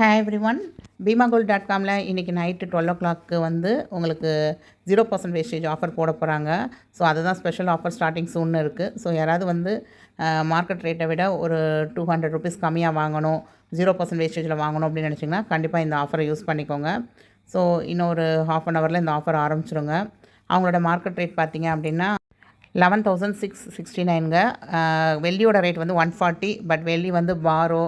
Hi everyone, BeemaGold.comல இன்றைக்கி night 12 o'clock வந்து உங்களுக்கு 0% வேஸ்டேஜ் ஆஃபர் போட போகிறாங்க. ஸோ அதுதான் ஸ்பெஷல் ஆஃபர் ஸ்டார்டிங் சூன்னு இருக்குது. ஸோ யாராவது வந்து மார்க்கெட் ரேட்டை விட ஒரு 200 rupees கம்மியாக வாங்கணும், 0% வேஸ்டேஜில் வாங்கணும் அப்படின்னு நினச்சிங்கன்னா கண்டிப்பாக இந்த ஆஃபரை யூஸ் பண்ணிக்கோங்க. ஸோ இன்னொரு ½ an hourல இந்த ஆஃபர் ஆரம்பிச்சிருங்க. அவங்களோட மார்க்கெட் ரேட் பார்த்தீங்க அப்படின்னா 11,669ங்க. வெள்ளியோட ரேட் வந்து 140. பட் வெள்ளி வந்து பாரோ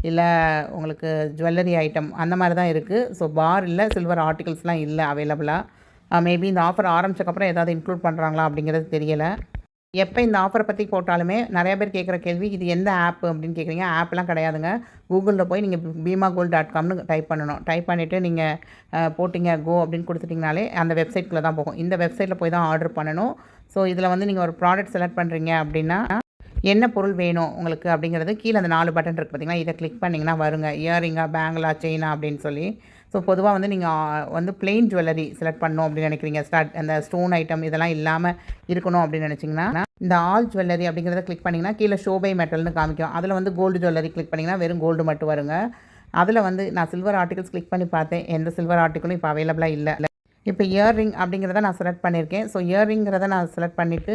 இல்லை உங்களுக்கு ஜுவல்லரி ஐட்டம் அந்த மாதிரி தான் இருக்குது. ஸோ பார் இல்லை, சில்வர் ஆர்டிகல்ஸ்லாம் இல்லை அவைலபிளாக. மேபி இந்த ஆஃபர் ஆரம்பிச்சக்கப்புறம் ஏதாவது இன்க்ளூட் பண்ணுறாங்களா அப்படிங்கிறது தெரியலை. எப்போ இந்த ஆஃபரை பற்றி போட்டாலுமே நிறைய பேர் கேட்குற கேள்வி, இது எந்த ஆப் அப்படின்னு கேட்குறீங்க. ஆப்லாம் கிடையாதுங்க. கூகுளில் போய் நீங்கள் BeemaGold.comனு டைப் பண்ணணும். டைப் பண்ணிவிட்டு நீங்கள் போட்டிங்க கோ அப்படின்னு கொடுத்துட்டிங்கனாலே அந்த வெப்சைட்குள்ளே தான் போகும். இந்த வெப்சைட்டில் போய் தான் ஆர்டர் பண்ணணும். ஸோ இதில் வந்து நீங்கள் ஒரு ப்ராடக்ட் செலக்ட் பண்ணுறீங்க அப்படின்னா என்ன பொருள் வேணும் உங்களுக்கு அப்படிங்கிறது கீழே அந்த 4 பட்டன் இருக்குது பார்த்தீங்கன்னா, இதை கிளிக் பண்ணிங்கன்னா வருங்க. இயரிங்கா, பேங்கிளா, செயினா அப்படின்னு சொல்லி. ஸோ பொதுவாக வந்து நீங்கள் வந்து பிளெயின் ஜுவல்லரி செலக்ட் பண்ணணும் அப்படின்னு நினைக்கிறீங்க. அந்த ஸ்டோன் ஐட்டம் இதெல்லாம் இல்லாமல் இருக்கணும் அப்படின்னு நினச்சிங்கன்னா இந்த ஆல் ஜுவல்லரி அப்படிங்கிறத கிளிக் பண்ணிங்கன்னா கீழே ஷோ பை மெட்டல்னு காமிக்கும். அதில் வந்து கோல்டு ஜுவல்லரி கிளிக் பண்ணிங்கன்னா வெறும் கோல்டு மட்டும் வருங்க. அதில் வந்து நான் சில்வர் ஆர்டிகல்ஸ் கிளிக் பண்ணி பார்த்தேன். எந்த சில்வர் ஆர்டிக்கலும் இப்போ அவைலபிளாக இல்லை. இப்போ இயர்ரிங் அப்படிங்கிறத நான் செலக்ட் பண்ணியிருக்கேன். ஸோ இயர்ரிங்கிறத நான் செலக்ட் பண்ணிவிட்டு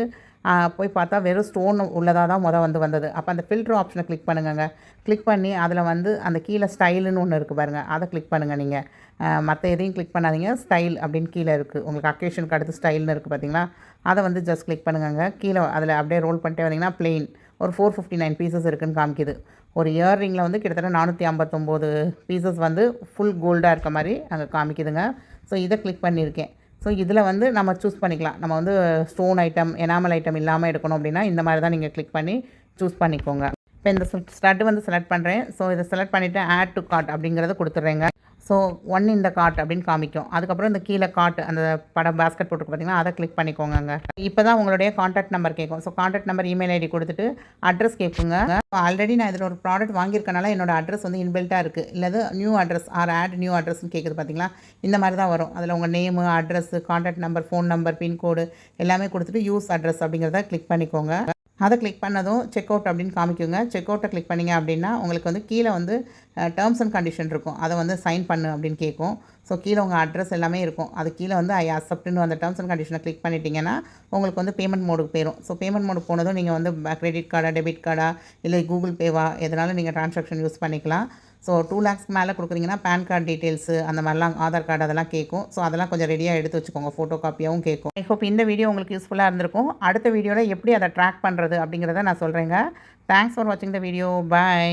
போய் பார்த்தா வெறும் ஸ்டோன் உள்ளதாக தான் வந்தது. அப்போ அந்த ஃபில்ட்ரு ஆப்ஷனை கிளிக் பண்ணுங்க. கிளிக் பண்ணி அதில் வந்து அந்த கீழே ஸ்டைலுன்னு ஒன்று இருக்குது பாருங்கள், அதை கிளிக் பண்ணுங்கள். நீங்கள் மற்ற எதையும் கிளிக் பண்ணாதீங்க. ஸ்டைல் அப்படின்னு கீழே இருக்குது உங்களுக்கு அக்கேஷனுக்கு அடுத்து ஸ்டைல்னு இருக்குது பார்த்தீங்களா, அதை வந்து ஜஸ்ட் கிளிக் பண்ணுங்க. கீழே அதில் அப்படியே ரோல் பண்ணிட்டே வந்தீங்கன்னா பிளெயின் ஒரு 459 பீசஸ் இருக்குதுன்னு காமிக்குது. ஒரு இயர்ரிங்கில் வந்து கிட்டத்தட்ட 459 பீசஸ் வந்து ஃபுல் கோல்டாக இருக்க மாதிரி அங்கே காமிக்குதுங்க. ஸோ இதை கிளிக் பண்ணியிருக்கேன். ஸோ இதில் வந்து நம்ம சூஸ் பண்ணிக்கலாம். நம்ம வந்து ஸ்டோன் ஐட்டம், எனாமல் ஐட்டம் இல்லாமல் எடுக்கணும் அப்படின்னா இந்த மாதிரி தான் நீங்கள் கிளிக் பண்ணி சூஸ் பண்ணிக்கோங்க. இப்போ இந்த ஸ்டட் வந்து செலக்ட் பண்ணுறேன். ஸோ இதை செலக்ட் பண்ணிவிட்டு ஆட் டு கார்ட் அப்படிங்கிறத கொடுத்துட்றேங்க. ஸோ 1 இந்த கார்ட் அப்படின்னு காமிக்கும். அதுக்கப்புறம் இந்த கீழே கார்ட் அந்த படம் பேஸ்கெட் போட்டுருக்கு பார்த்தீங்கன்னா, அதை கிளிக் பண்ணிக்கோங்க. இப்போ தான் உங்களுடைய காண்டாக்ட் நம்பர் கேட்கும். So contact number, email ID கொடுத்துட்டு அட்ரஸ் கேட்குங்க. ஆல்ரெடி நான் இதில் ஒரு ப்ராடக்ட் வாங்கியிருக்கனால என்னோட அட்ரஸ் வந்து இன்பில்ட்டாக இருக்குது. இல்லை new address or add new அட்ரஸ்ன்னு கேட்குது பார்த்தீங்களா, இந்த மாதிரி தான் வரும். அதில் உங்கள் name, address, contact number, phone number, pincode எல்லாமே கொடுத்துட்டு யூஸ் அட்ரஸ் அப்படிங்கிறத கிளிக் பண்ணிக்கோங்க. அதை கிளிக் பண்ணதும் செக் அவுட் அப்படின்னு காமிக்குங்க. செக் அவுட்டை கிளிக் பண்ணிங்க அப்படின்னா உங்களுக்கு வந்து கீழே வந்து டேர்ம்ஸ் அண்ட் கண்டிஷன் இருக்கும். அதை வந்து சைன் பண்ணு அப்படின்னு கேட்கும். ஸோ கீழே உங்கள் அட்ரஸ் எல்லாமே இருக்கும். அது கீழே வந்து ஐ அக்செப்ட்னு அந்த டேர்ம்ஸ் அண்ட் கண்டிஷனை கிளிக் பண்ணிட்டீங்கன்னா உங்களுக்கு வந்து பேமெண்ட் மோடுக்கு போயிடும். ஸோ பேமெண்ட் மோடுக்கு போனதும் நீங்கள் வந்து கிரெடிட் கார்டா, டெபிட் கார்டா, இல்லை கூகுள் பேவா எதனாலும் நீங்கள் ட்ரான்சாக்ஷன் யூஸ் பண்ணிக்கலாம். ஸோ 2 lakhs மேலே கொடுக்குறீங்கன்னா பேன் கார்டு டீட்டெயில்ஸு அந்த மாதிரிலாம், ஆதார் கார்டு அதெல்லாம் கேட்கும். ஸோ அதெல்லாம் கொஞ்சம் ரெடியாக எடுத்து வச்சுக்கோங்க. ஃபோட்டோ காப்பியாகவும் கேட்கும். ஐ ஹோப் இந்த வீடியோ உங்களுக்கு யூஸ்ஃபுல்லாக இருந்திருக்கும். அடுத்த வீடியோவில் எப்படி அதை ட்ராக் பண்ணுறது அப்படிங்கிறத நான் சொல்கிறேங்க. தேங்க்ஸ் ஃபார் வாட்சிங் த வீடியோ. பாய்.